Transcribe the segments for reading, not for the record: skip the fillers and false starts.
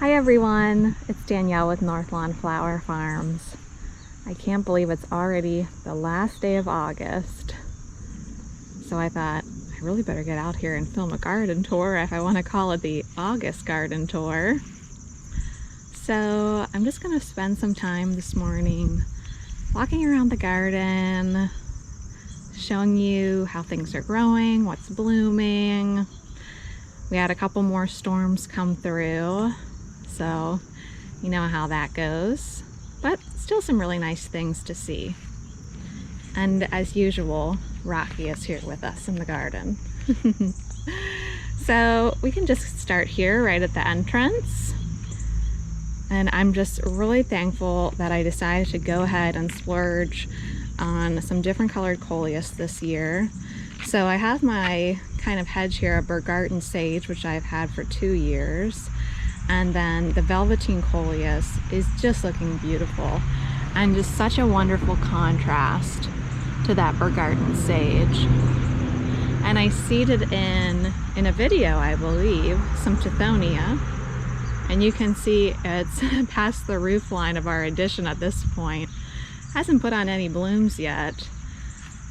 Hi everyone, it's Danielle with Northlawn Flower Farms. I can't believe it's already the last day of August. So I thought I really better get out here and film a garden tour if I want to call it the August garden tour. So I'm just going to spend some time this morning walking around the garden, showing you how things are growing, what's blooming. We had a couple more storms come through, so you know how that goes, but still some really nice things to see. And as usual, Rocky is here with us in the garden. So we can just start here right at the entrance. And I'm just really thankful that I decided to go ahead and splurge on some different colored coleus this year. So I have my kind of hedge here of Bergarten sage, which I've had for 2 years. And then the Velveteen Coleus is just looking beautiful and just such a wonderful contrast to that Bergarten sage. And I seeded in a video, I believe, some Tithonia. And you can see it's past the roof line of our addition at this point. Hasn't put on any blooms yet.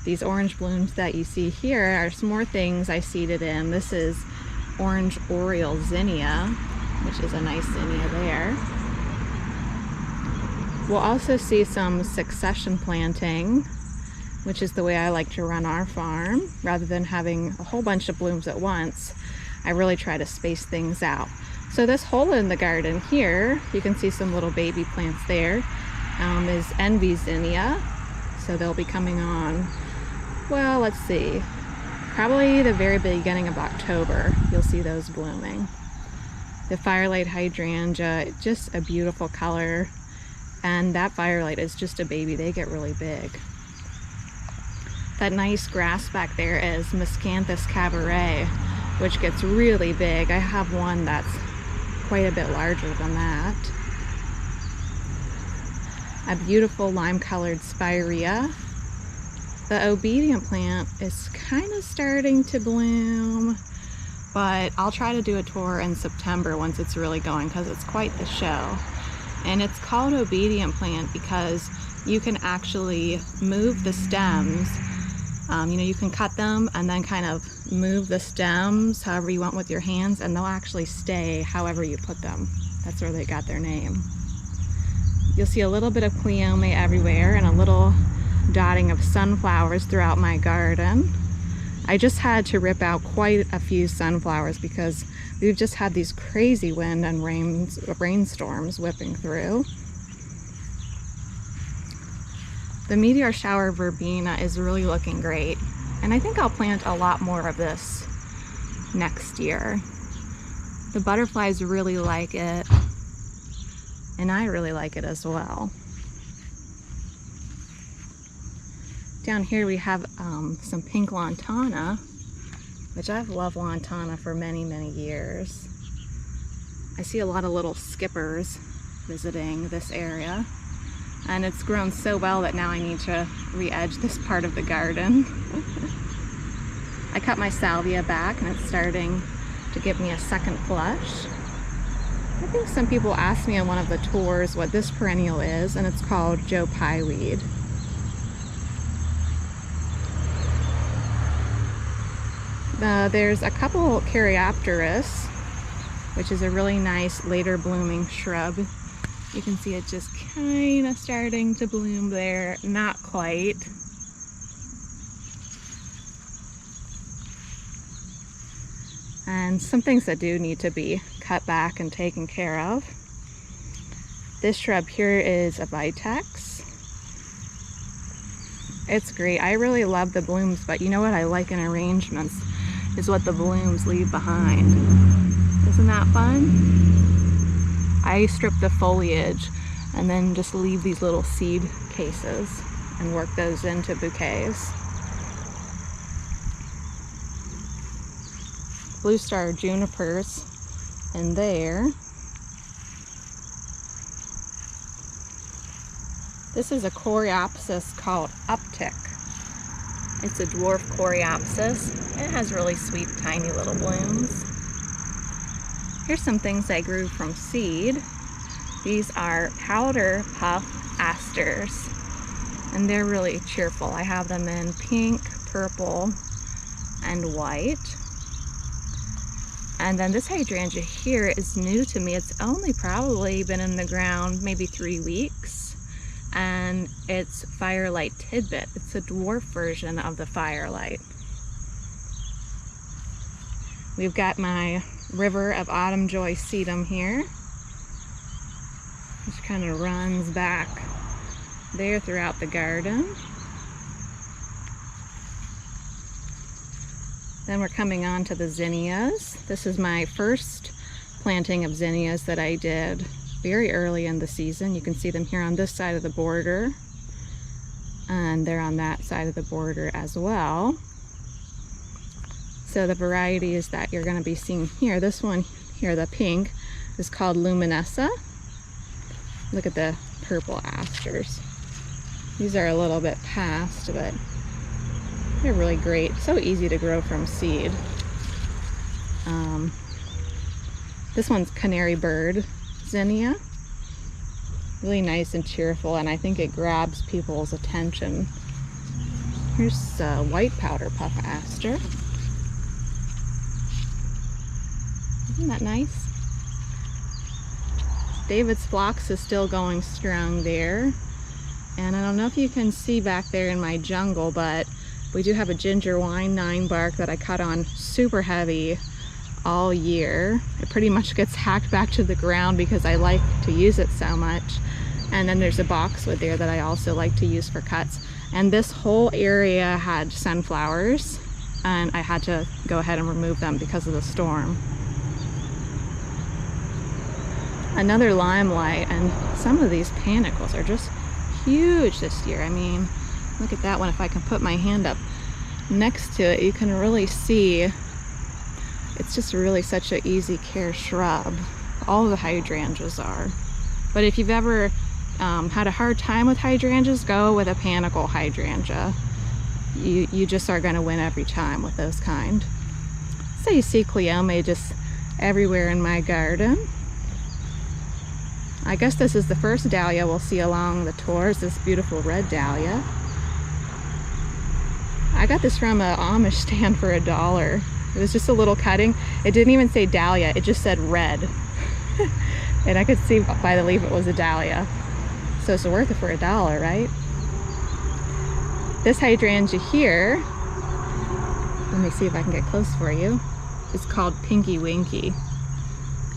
These orange blooms that you see here are some more things I seeded in. This is orange oriole zinnia, which is a nice zinnia there. We'll also see some succession planting, which is the way I like to run our farm. Rather than having a whole bunch of blooms at once, I really try to space things out. So this hole in the garden here, you can see some little baby plants there, is envy zinnia. So they'll be coming on, well, let's see, probably the very beginning of October, you'll see those blooming. The firelight hydrangea, just a beautiful color. And that firelight is just a baby, they get really big. That nice grass back there is Miscanthus cabaret, which gets really big. I have one that's quite a bit larger than that. A beautiful lime-colored spirea. The obedient plant is kind of starting to bloom, but I'll try to do a tour in September once it's really going because it's quite the show. And it's called obedient plant because you can actually move the stems. You can cut them and then kind of move the stems however you want with your hands, and they'll actually stay however you put them. That's where they got their name. You'll see a little bit of cleome everywhere and a little dotting of sunflowers throughout my garden. I just had to rip out quite a few sunflowers because we've just had these crazy wind and rainstorms whipping through. The meteor shower verbena is really looking great, and I think I'll plant a lot more of this next year. The butterflies really like it, and I really like it as well. Down here we have some pink lantana, which I've loved lantana for many, many years. I see a lot of little skippers visiting this area. And it's grown so well that now I need to re-edge this part of the garden. I cut my salvia back and it's starting to give me a second flush. I think some people asked me on one of the tours what this perennial is, and it's called Joe Pyeweed. There's a couple Caryopteris, which is a really nice later blooming shrub. You can see it just kind of starting to bloom there, not quite. And some things that do need to be cut back and taken care of. This shrub here is a Vitex. It's great. I really love the blooms, but you know what I like in arrangements is what the blooms leave behind. Isn't that fun? I strip the foliage and then just leave these little seed cases and work those into bouquets. Blue star junipers in there. This is a coreopsis called Uptick. It's a dwarf coreopsis. It has really sweet, tiny little blooms. Here's some things I grew from seed. These are powder puff asters, and they're really cheerful. I have them in pink, purple, and white. And then this hydrangea here is new to me. It's only probably been in the ground maybe 3 weeks, and it's Firelight Tidbit. It's a dwarf version of the Firelight. We've got my River of Autumn Joy Sedum here, which kind of runs back there throughout the garden. Then we're coming on to the zinnias. This is my first planting of zinnias that I did very early in the season. You can see them here on this side of the border, and they're on that side of the border as well. So the varieties that you're going to be seeing here, this one here, the pink, is called Luminessa. Look at the purple asters. These are a little bit past, but they're really great. So easy to grow from seed. This one's Canary Bird Zinnia. Really nice and cheerful, and I think it grabs people's attention. Here's a white powder puff aster. Isn't that nice? David's Phlox is still going strong there. And I don't know if you can see back there in my jungle, but we do have a ginger wine 9 bark that I cut on super heavy all year. It pretty much gets hacked back to the ground because I like to use it so much. And then there's a boxwood there that I also like to use for cuts. And this whole area had sunflowers, and I had to go ahead and remove them because of the storm. Another limelight, and some of these panicles are just huge this year. I mean, look at that one. If I can put my hand up next to it, you can really see it's just really such an easy care shrub. All the hydrangeas are. But if you've ever had a hard time with hydrangeas, go with a panicle hydrangea. You just are going to win every time with those kind. So you see cleome just everywhere in my garden. I guess this is the first dahlia we'll see along the tours, this beautiful red dahlia. I got this from an Amish stand for $1. It was just a little cutting. It didn't even say dahlia, it just said red. And I could see by the leaf it was a dahlia. So it's worth it for $1, right? This hydrangea here, let me see if I can get close for you, is called Pinky Winky.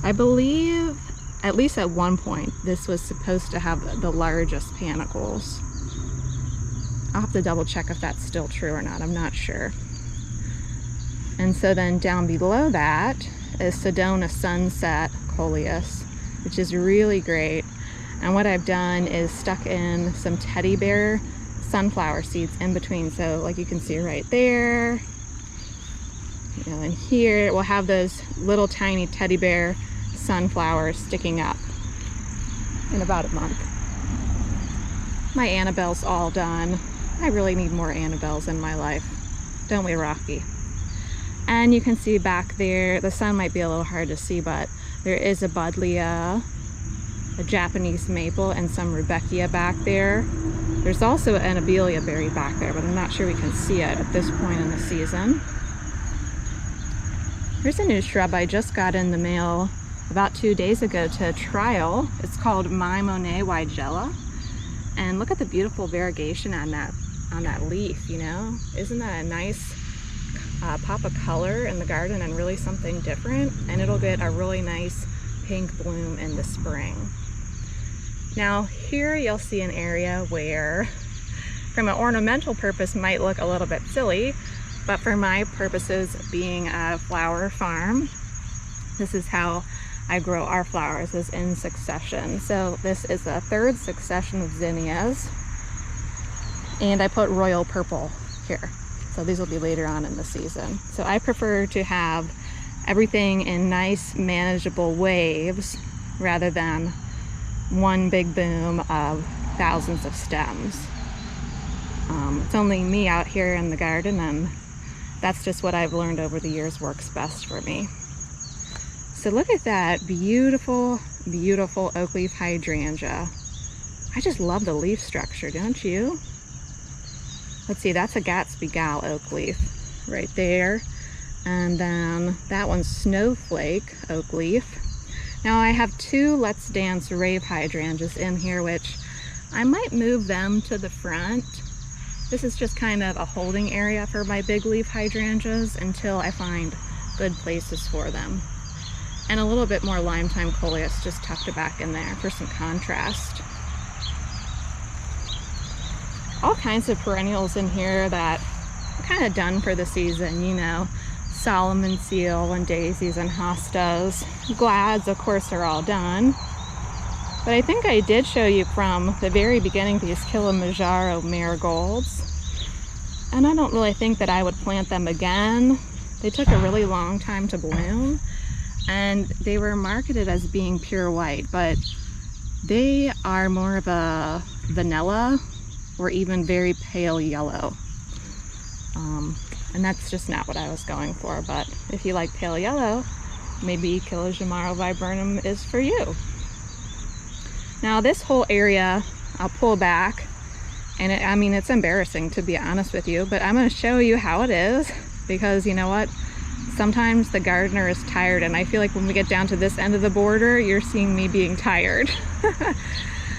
I believe, at least at one point, this was supposed to have the largest panicles. I'll have to double check if that's still true or not, I'm not sure. And so then down below that is Sedona Sunset Coleus, which is really great. And what I've done is stuck in some teddy bear sunflower seeds in between. So like you can see right there, you know, and here we'll have those little tiny teddy bear sunflowers sticking up in about a month. My Annabelle's all done. I really need more Annabelles in my life. Don't we, Rocky? And you can see back there, the sun might be a little hard to see, but there is a Dahlia, a Japanese maple, and some Rebecca back there. There's also an Abelia berry back there, but I'm not sure we can see it at this point in the season. Here's a new shrub I just got in the mail about 2 days ago to trial. It's called My Monet Weigela. And look at the beautiful variegation on that leaf, you know? Isn't that a nice pop of color in the garden and really something different? And it'll get a really nice pink bloom in the spring. Now here you'll see an area where from an ornamental purpose might look a little bit silly, but for my purposes being a flower farm, this is how I grow our flowers, is in succession. So this is a third succession of zinnias, and I put royal purple here. So these will be later on in the season. So I prefer to have everything in nice manageable waves rather than one big boom of thousands of stems. It's only me out here in the garden, and that's just what I've learned over the years works best for me. So look at that beautiful, beautiful oak leaf hydrangea. I just love the leaf structure, don't you? Let's see, that's a Gatsby Gal oak leaf right there. And then that one's Snowflake oak leaf. Now I have two Let's Dance rave hydrangeas in here, which I might move them to the front. This is just kind of a holding area for my big leaf hydrangeas until I find good places for them. And a little bit more Limetime Coleus just tucked back in there for some contrast. All kinds of perennials in here that are kind of done for the season, you know. Solomon seal and daisies and hostas. Glads, of course, are all done. But I think I did show you from the very beginning these Kilimanjaro Marigolds. And I don't really think that I would plant them again. They took a really long time to bloom. And they were marketed as being pure white, but they are more of a vanilla or even very pale yellow. And that's just not what I was going for, but if you like pale yellow, maybe Kilimanjaro viburnum is for you. Now this whole area, I'll pull back, and I mean, it's embarrassing to be honest with you, but I'm going to show you how it is, because you know what? Sometimes the gardener is tired, and I feel like when we get down to this end of the border, you're seeing me being tired.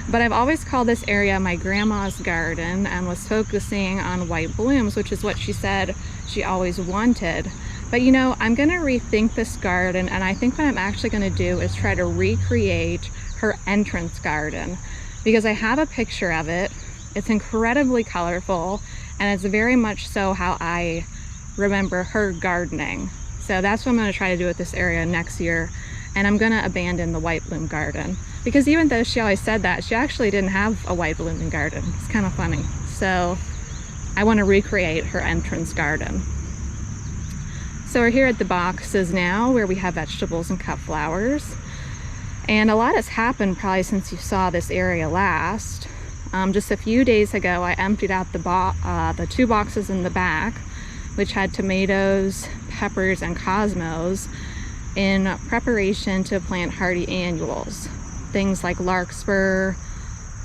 But I've always called this area my grandma's garden and was focusing on white blooms, which is what she said she always wanted. But you know, I'm gonna rethink this garden, and I think what I'm actually gonna do is try to recreate her entrance garden, because I have a picture of it. It's incredibly colorful, and it's very much so how I remember her gardening. So that's what I'm gonna try to do with this area next year. And I'm gonna abandon the white bloom garden, because even though she always said that, she actually didn't have a white blooming garden. It's kind of funny. So I want to recreate her entrance garden. So we're here at the boxes now, where we have vegetables and cut flowers. And a lot has happened probably since you saw this area last. Just a few days ago, I emptied out the two boxes in the back, which had tomatoes, peppers, and cosmos, in preparation to plant hardy annuals. Things like larkspur,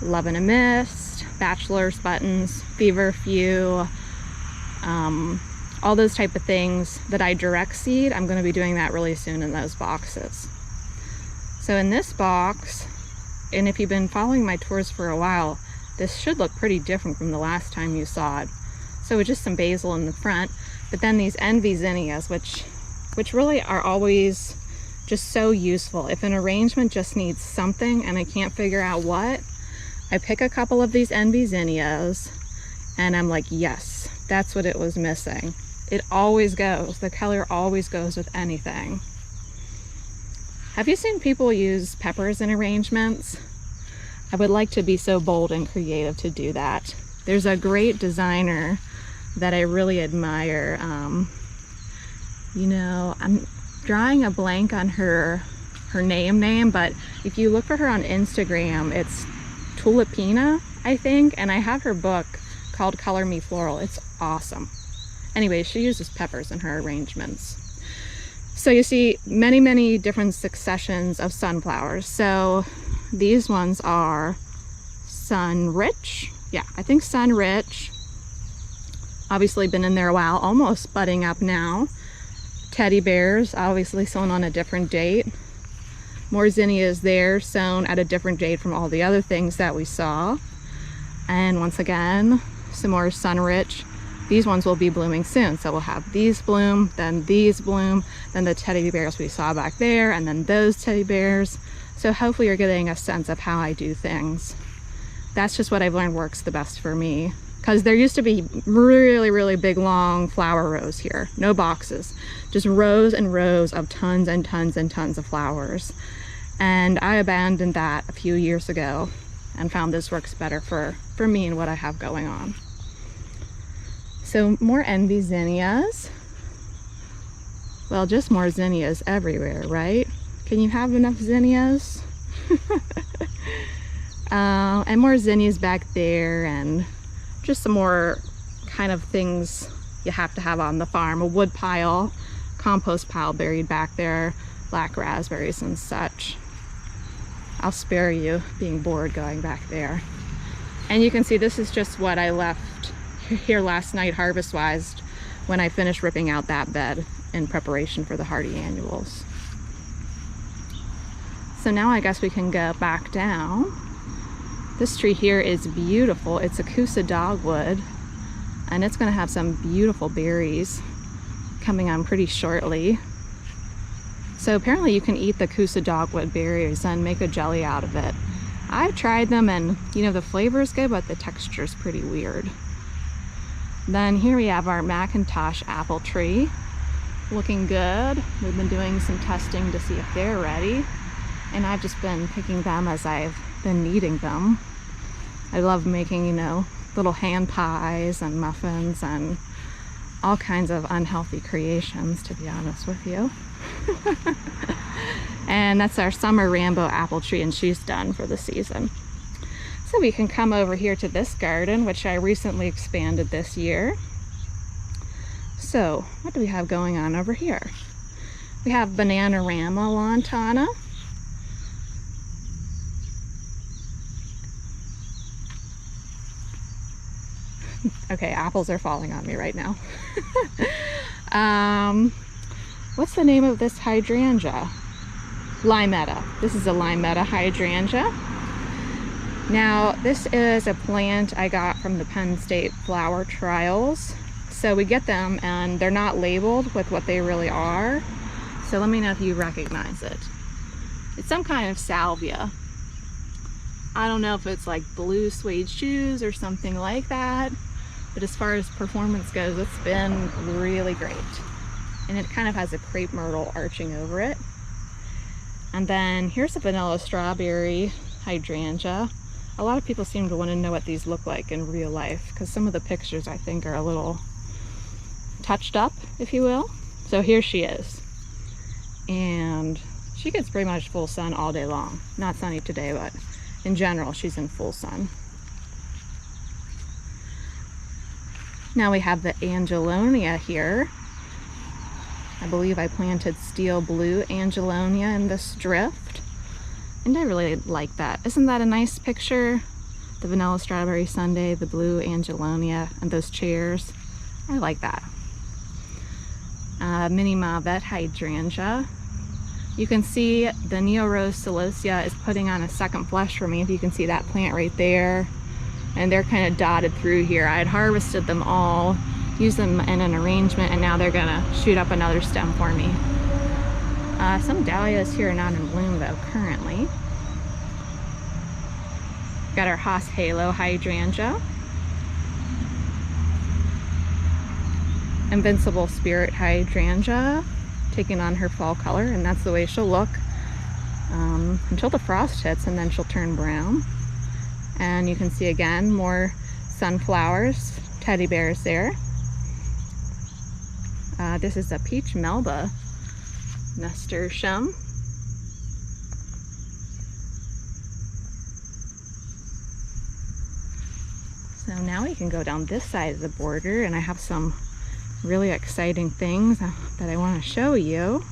love in a mist, bachelor's buttons, feverfew, all those type of things that I direct seed. I'm going to be doing that really soon in those boxes. So in this box, and if you've been following my tours for a while, this should look pretty different from the last time you saw it. So with just some basil in the front, but then these envy zinnias, which really are always just so useful. If an arrangement just needs something and I can't figure out what, I pick a couple of these envy zinnias and I'm like, yes, that's what it was missing. It always goes. The color always goes with anything. Have you seen people use peppers in arrangements? I would like to be so bold and creative to do that. There's a great designer that I really admire. You know, I'm drawing a blank on her name, but if you look for her on Instagram, it's Tulipina, I think, and I have her book called Color Me Floral. It's awesome. Anyway, she uses peppers in her arrangements. So you see many different successions of sunflowers. So these ones are Sunrich. Yeah, I think Sunrich. Obviously been in there a while, almost budding up now. Teddy bears, obviously sown on a different date. More zinnias there, sown at a different date from all the other things that we saw. And once again, some more Sunrich. These ones will be blooming soon. So we'll have these bloom, then these bloom, then the teddy bears we saw back there, and then those teddy bears. So hopefully you're getting a sense of how I do things. That's just what I've learned works the best for me. Because there used to be really big long flower rows here, no boxes, just rows and rows of tons and tons and tons of flowers. And I abandoned that a few years ago and found this works better for me and what I have going on. So more envy zinnias. Well, just more zinnias everywhere, right? Can you have enough zinnias? And more zinnias back there, and just some more kind of things you have to have on the farm. A wood pile, compost pile buried back there, black raspberries and such. I'll spare you being bored going back there. And you can see this is just what I left here last night harvest-wise when I finished ripping out that bed in preparation for the hardy annuals. So now I guess we can go back down. This tree here is beautiful. It's a Kousa dogwood, and it's gonna have some beautiful berries coming on pretty shortly. So apparently you can eat the Kousa dogwood berries and make a jelly out of it. I've tried them, and you know, the flavor is good, but the texture is pretty weird. Then here we have our Macintosh apple tree, looking good. We've been doing some testing to see if they're ready, and I've just been picking them as I've been kneading them. I love making, you know, little hand pies and muffins and all kinds of unhealthy creations, to be honest with you. And that's our summer Rambo apple tree, and she's done for the season. So we can come over here to this garden, which I recently expanded this year. So what do we have going on over here? We have Bananarama lantana. Okay, apples are falling on me right now. What's the name of this hydrangea? Limetta. This is a Limetta hydrangea. Now, this is a plant I got from the Penn State flower trials. So we get them and they're not labeled with what they really are. So let me know if you recognize it. It's some kind of salvia. I don't know if it's like blue suede shoes or something like that, but as far as performance goes, it's been really great. And it kind of has a crepe myrtle arching over it. And then here's a vanilla strawberry hydrangea. A lot of people seem to want to know what these look like in real life, because some of the pictures I think are a little touched up, if you will. So here she is. And she gets pretty much full sun all day long. Not sunny today, but in general, she's in full sun. Now we have the Angelonia here. I believe I planted steel blue Angelonia in this drift, and I really like that. Isn't that a nice picture? The vanilla strawberry sundae, the blue Angelonia, and those chairs. I like that. Mini Mavet hydrangea. You can see the Neo Rose celosia is putting on a second flush for me. If you can see that plant right there, and they're kind of dotted through here. I had harvested them all, used them in an arrangement, and now they're gonna shoot up another stem for me. Some Dahlias here are not in bloom though currently. Got our Haas Halo hydrangea. Invincible Spirit hydrangea, taking on her fall color, and that's the way she'll look until the frost hits, and then she'll turn brown. And you can see again more sunflowers, teddy bears there. This is a peach melba nasturtium. So now we can go down this side of the border, and I have some really exciting things that I want to show you.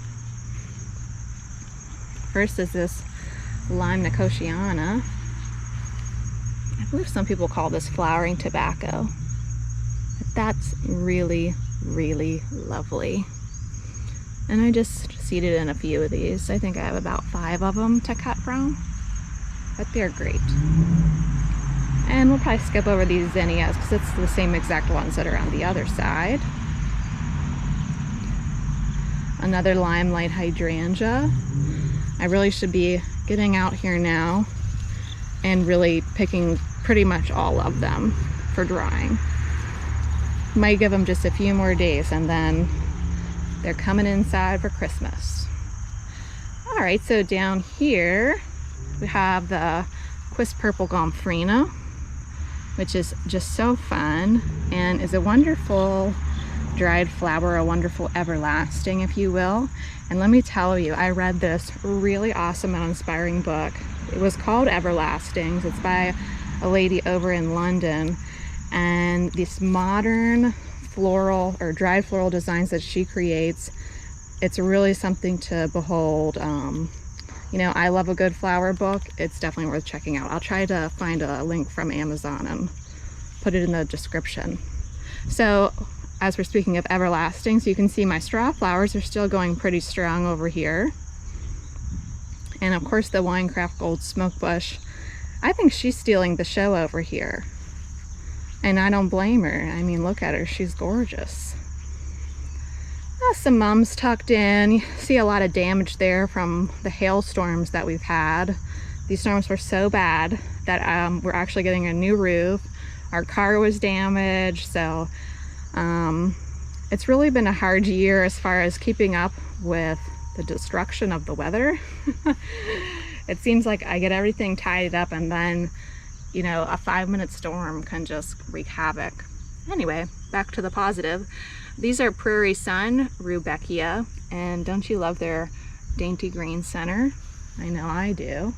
First is this Lime nicotiana. I believe some people call this flowering tobacco. But that's really, really lovely. And I just seeded in a few of these. I think I have about 5 of them to cut from, but they're great. And we'll probably skip over these zinnias because it's the same exact ones that are on the other side. Another limelight hydrangea. I really should be getting out here now and really picking pretty much all of them for drying. Might give them just a few more days, and then they're coming inside for Christmas. All right, so down here we have the Quist Purple Gomphrena, which is just so fun and is a wonderful dried flower, a wonderful everlasting, if you will. And let me tell you, I read this really awesome and inspiring book. It was called Everlastings. It's by a lady over in London, and these modern floral or dried floral designs that she creates it's really something to behold. You know, I love a good flower book. It's definitely worth checking out. I'll try to find a link from Amazon and put it in the description. So as we're speaking of everlasting, so you can see my straw flowers are still going pretty strong over here. And of course the Winecraft Gold Smoke Bush, I think she's stealing the show over here. And I don't blame her. I mean, look at her, she's gorgeous. Some mums tucked in. You see a lot of damage there from the hailstorms that we've had. These storms were so bad that we're actually getting a new roof. Our car was damaged, so it's really been a hard year as far as keeping up with the destruction of the weather. It seems like I get everything tidied up and then, you know, a 5-minute storm can just wreak havoc. Anyway, back to the positive. These are Prairie Sun Rudbeckia, and don't you love their dainty green center? I know I do.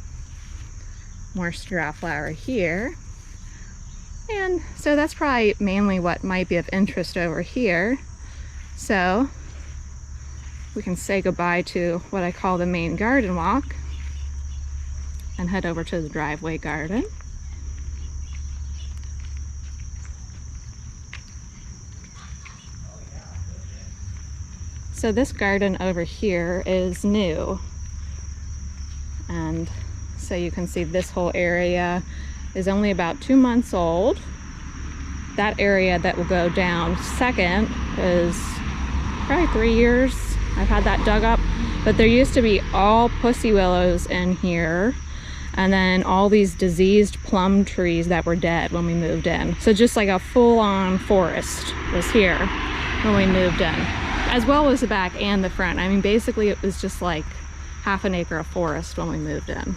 More straw flower here. And so that's probably mainly what might be of interest over here. So we can say goodbye to what I call the main garden walk and head over to the driveway garden. So this garden over here is new. And so you can see this whole area is only about 2 months old. That area that will go down second is probably 3 years. I've had that dug up, but there used to be all pussy willows in here, and then all these diseased plum trees that were dead when we moved in. So just like a full-on forest was here when we moved in, as well as the back and the front. I mean, basically it was just like half an acre of forest when we moved in.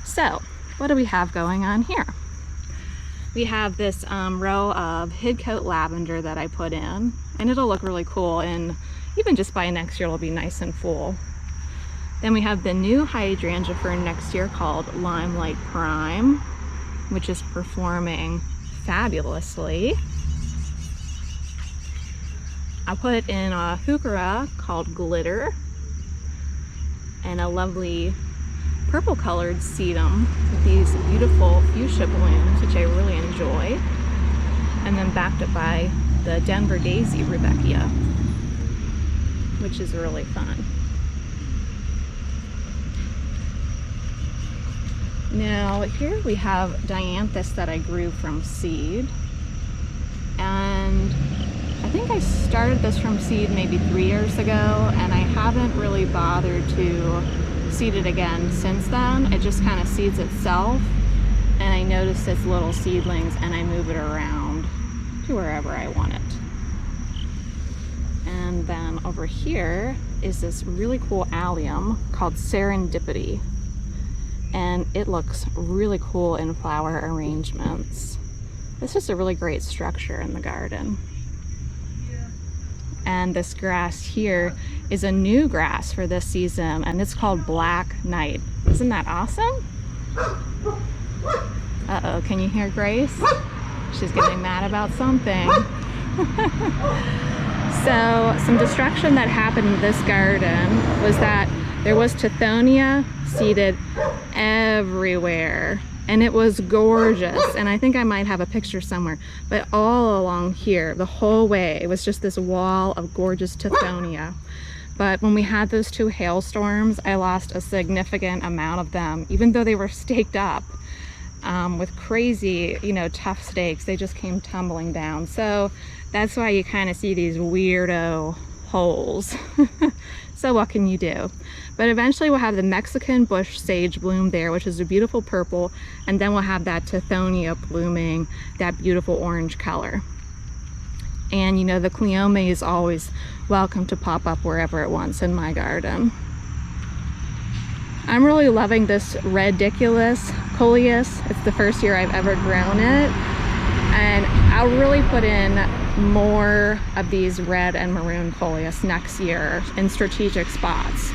So what do we have going on here? We have this row of Hidcote lavender that I put in, and it'll look really cool, and even just by next year it'll be nice and full. Then we have the new hydrangea for next year called Limelight Prime, which is performing fabulously. I put in a heuchera called Glitter and a lovely purple colored sedum with these beautiful fuchsia blooms, which I really enjoy. And then backed up by the Denver Daisy Rudbeckia, which is really fun. Now here we have Dianthus that I grew from seed, and I think I started this from seed maybe 3 years ago, and I haven't really bothered to seed it again since then. It just kind of seeds itself, and I notice its little seedlings and I move it around to wherever I want it. And then over here is this really cool allium called Serendipity, and it looks really cool in flower arrangements. It's just a really great structure in the garden. And this grass here is a new grass for this season, and it's called Black Knight. Isn't that awesome? Uh-oh, can you hear Grace? She's getting mad about something. So some destruction that happened in this garden was that there was Tithonia seeded everywhere, and it was gorgeous. And I think I might have a picture somewhere, but all along here, the whole way, it was just this wall of gorgeous Tithonia. But when we had those 2 hailstorms, I lost a significant amount of them, even though they were staked up with crazy, you know, tough stakes. They just came tumbling down. So that's why you kind of see these weirdo holes. So what can you do? But eventually we'll have the Mexican bush sage bloom there, which is a beautiful purple, and then we'll have that Tithonia blooming that beautiful orange color. And you know, the Cleome is always welcome to pop up wherever it wants in my garden. I'm really loving this Ridiculous Coleus. It's the first year I've ever grown it, and I'll really put in more of these red and maroon Coleus next year in strategic spots.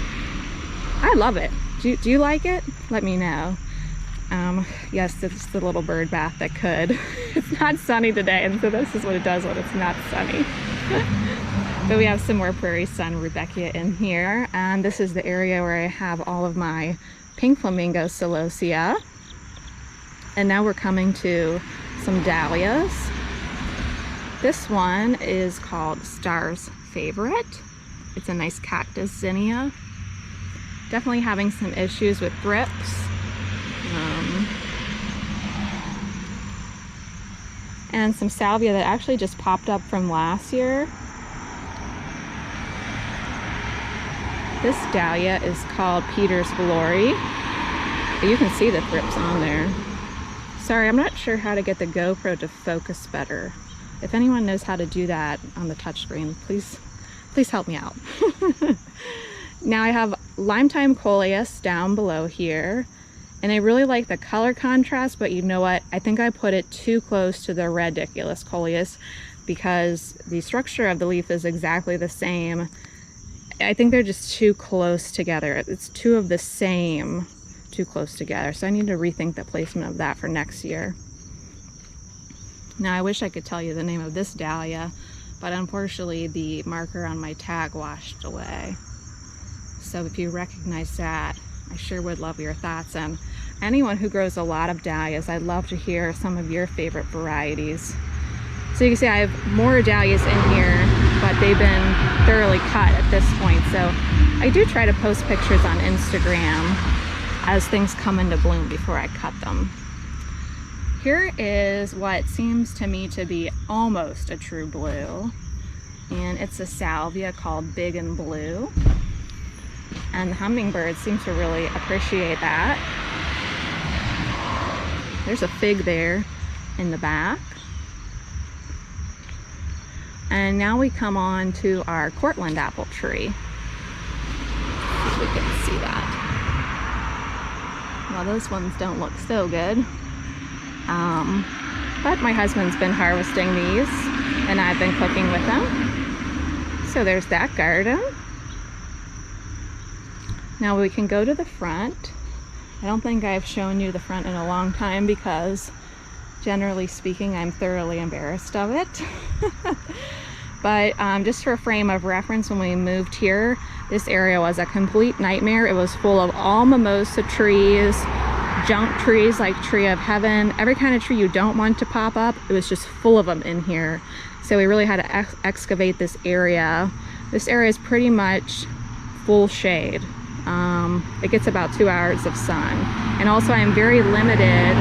I love it. Do you like it? Let me know. Yes, it's the little bird bath that could. It's not sunny today, and so this is what it does when it's not sunny. But we have some more Prairie Sun Rudbeckia in here, and this is the area where I have all of my pink flamingo celosia. And now we're coming to some dahlias. This one is called Star's Favorite. It's a nice cactus zinnia. Definitely having some issues with thrips. And some salvia that actually just popped up from last year. This dahlia is called Peter's Glory. You can see the thrips on there. Sorry, I'm not sure how to get the GoPro to focus better. If anyone knows how to do that on the touchscreen, please help me out. Now I have Limetime Coleus down below here. And I really like the color contrast, but you know what? I think I put it too close to the Ridiculous Coleus because the structure of the leaf is exactly the same. I think they're just too close together. It's two of the same, too close together. So I need to rethink the placement of that for next year. Now I wish I could tell you the name of this dahlia, but unfortunately the marker on my tag washed away. So if you recognize that, I sure would love your thoughts. And anyone who grows a lot of dahlias, I'd love to hear some of your favorite varieties. So you can see I have more dahlias in here, but they've been thoroughly cut at this point. So I do try to post pictures on Instagram as things come into bloom before I cut them. Here is what seems to me to be almost a true blue. And it's a salvia called Big and Blue. And the hummingbird seems to really appreciate that. There's a fig there in the back. And now we come on to our Cortland apple tree. If we can see that. Well, those ones don't look so good. But my husband's been harvesting these and I've been cooking with them. So there's that garden. Now we can go to the front. I don't think I've shown you the front in a long time because generally speaking, I'm thoroughly embarrassed of it. But just for a frame of reference, when we moved here, this area was a complete nightmare. It was full of all mimosa trees, junk trees like Tree of Heaven, every kind of tree you don't want to pop up. It was just full of them in here. So we really had to excavate this area. This area is pretty much full shade. It gets about 2 hours of sun. And also I'm very limited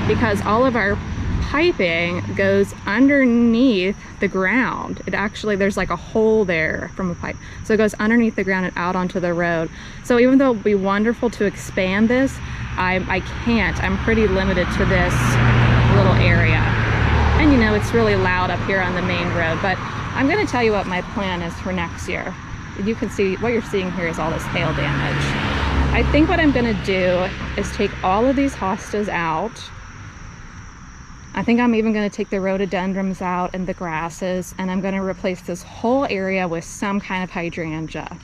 because all of our piping goes underneath the ground. It actually, there's like a hole there from a pipe. So it goes underneath the ground and out onto the road. So even though it would be wonderful to expand this, I can't. I'm pretty limited to this little area. And you know, it's really loud up here on the main road, but I'm gonna tell you what my plan is for next year. You can see what you're seeing here is all this hail damage. I think what I'm gonna do is take all of these hostas out. I think I'm even gonna take the rhododendrons out and the grasses, and I'm gonna replace this whole area with some kind of hydrangea.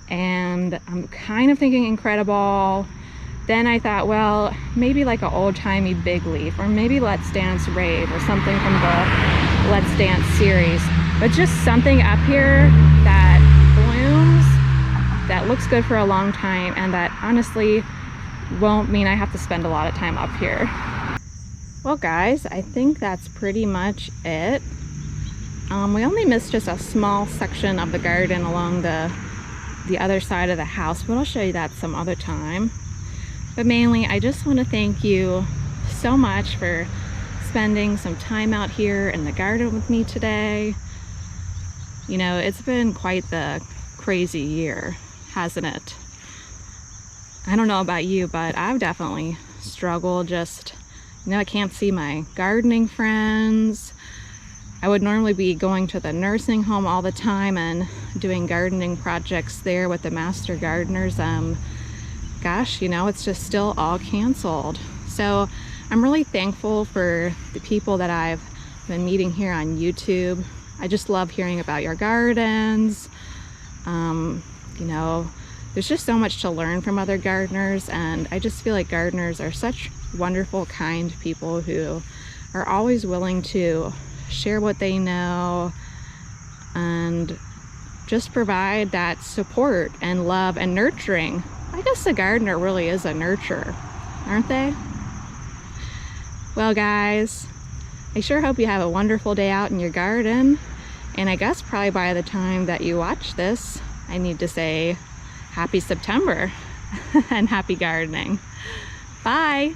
And I'm kind of thinking incredible. Then I thought, well, maybe like an old-timey big leaf, or maybe Let's Dance Rave, or something from the Let's Dance series. But just something up here that blooms, that looks good for a long time, and that honestly won't mean I have to spend a lot of time up here. Well guys, I think that's pretty much it. We only missed just a small section of the garden along the other side of the house, but I'll show you that some other time. But mainly, I just want to thank you so much for spending some time out here in the garden with me today. You know, it's been quite the crazy year, hasn't it? I don't know about you, but I've definitely struggled. Just, you know, I can't see my gardening friends. I would normally be going to the nursing home all the time and doing gardening projects there with the master gardeners. Gosh, you know, it's just still all canceled. So I'm really thankful for the people that I've been meeting here on YouTube. I just love hearing about your gardens. You know, there's just so much to learn from other gardeners, and I just feel like gardeners are such wonderful, kind people who are always willing to share what they know. And just provide that support and love and nurturing. I guess the gardener really is a nurturer, aren't they? Well guys, I sure hope you have a wonderful day out in your garden. And I guess probably by the time that you watch this, I need to say happy September and happy gardening. Bye.